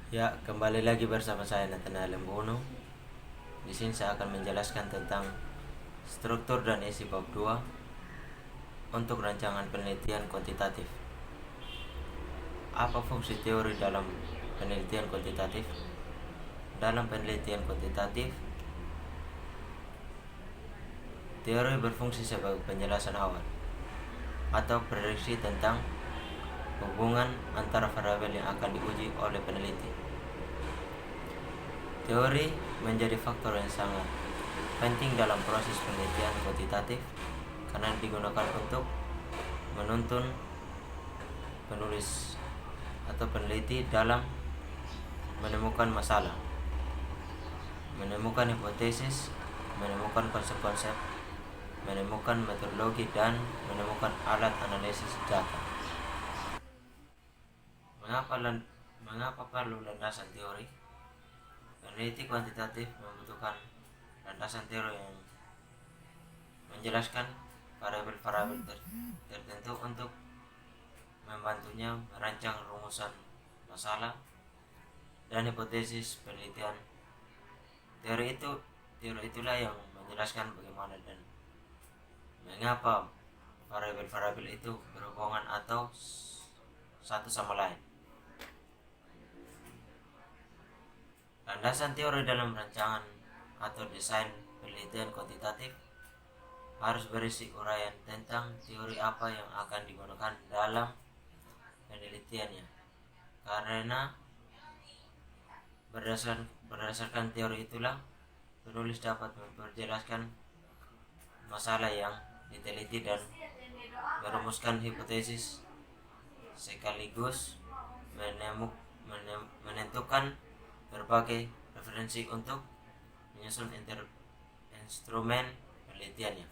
Ya, kembali lagi bersama saya Nathanael Lembono. Di sini saya akan menjelaskan tentang struktur dan isi bab 2 untuk rancangan penelitian kuantitatif. Apa fungsi teori dalam penelitian kuantitatif? Dalam penelitian kuantitatif, teori berfungsi sebagai penjelasan awal atau prediksi tentang hubungan antara variabel yang akan diuji oleh peneliti. Teori menjadi faktor yang sangat penting dalam proses penelitian kuantitatif karena digunakan untuk menuntun penulis atau peneliti dalam menemukan masalah, menemukan hipotesis, menemukan konsep-konsep, menemukan metodologi, dan menemukan alat analisis data. Mengapa perlu landasan teori? Peneliti kuantitatif membutuhkan landasan teori yang menjelaskan variabel-variabel tertentu untuk membantunya merancang rumusan masalah dan hipotesis penelitian. Teori itulah yang menjelaskan bagaimana dan mengapa variabel-variabel itu berhubungan atau satu sama lain. Landasan teori dalam rancangan atau desain penelitian kuantitatif harus berisi uraian tentang teori apa yang akan digunakan dalam penelitiannya, karena berdasarkan teori itulah penulis dapat memperjelaskan masalah yang diteliti dan merumuskan hipotesis sekaligus menentukan berbagai referensi untuk menyusun instrumen penelitiannya.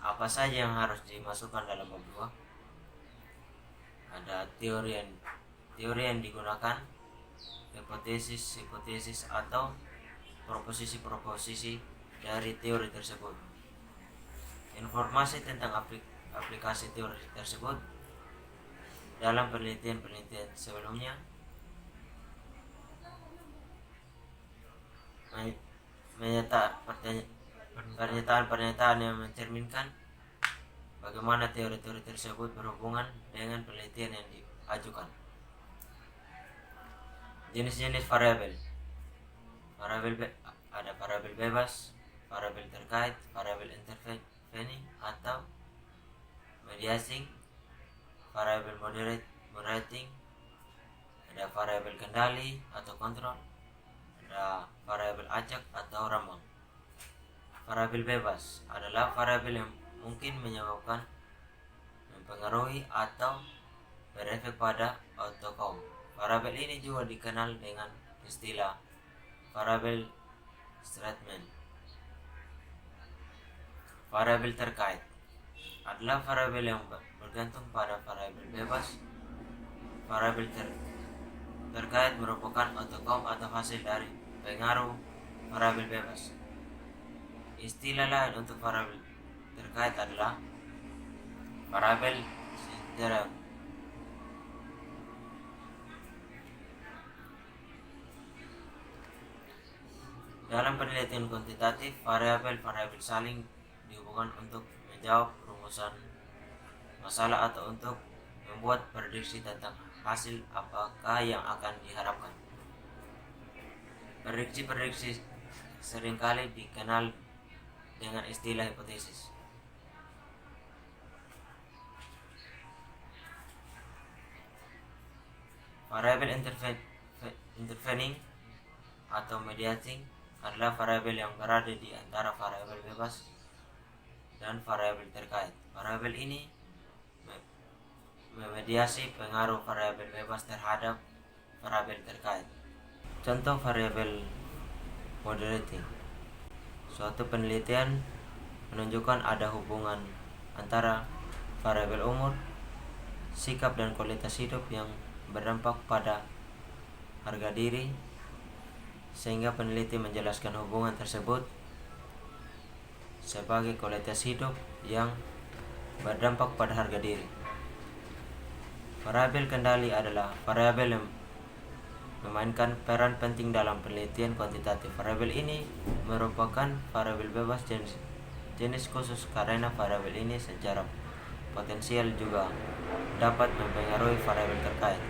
Apa saja yang harus dimasukkan dalam bab 2? Ada teori yang digunakan, hipotesis atau proposisi dari teori tersebut, informasi tentang aplikasi teori tersebut dalam penelitian sebelumnya, pernyataan yang mencerminkan bagaimana teori-teori tersebut berhubungan dengan penelitian yang diajukan. Jenis-jenis variabel. Ada variabel bebas, variabel terkait, variabel intervening atau mediating, variabel moderating, ada variabel kendali atau kontrol, ada variabel acak atau rambang. Variabel bebas adalah variabel yang mungkin menyebabkan, mempengaruhi atau berefek pada outcome. Variabel ini juga dikenal dengan istilah variabel statement. Variabel terkait adalah variabel yang bergantung pada variabel bebas. Variabel terkait merupakan outcome atau hasil dari pengaruh variabel bebas. Istilah lain untuk variabel terkait adalah variabel synteret. Dalam penelitian kuantitatif, variabel-variabel saling dihubungkan untuk menjawab rumusan masalah atau untuk membuat prediksi tentang hasil apakah yang akan diharapkan. Prediksi seringkali dikenal dengan istilah hipotesis. Variabel intervening atau mediating adalah variabel yang berada di antara variabel bebas dan variabel terkait. Variabel ini memediasi pengaruh variabel bebas terhadap variabel terkait. Contoh variabel moderating. Suatu penelitian menunjukkan ada hubungan antara variabel umur, sikap dan kualitas hidup yang berdampak pada harga diri, sehingga peneliti menjelaskan hubungan tersebut sebagai kualitas hidup yang berdampak pada harga diri. Variabel kendali adalah variabel yang memainkan peran penting dalam penelitian kuantitatif. Variabel ini merupakan variabel bebas jenis khusus karena variabel ini secara potensial juga dapat mempengaruhi variabel terkait.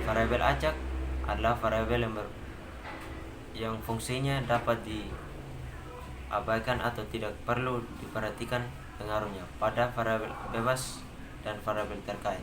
Variabel acak adalah variabel yang fungsinya dapat diabaikan atau tidak perlu diperhatikan pengaruhnya pada variabel bebas dan variabel terkait.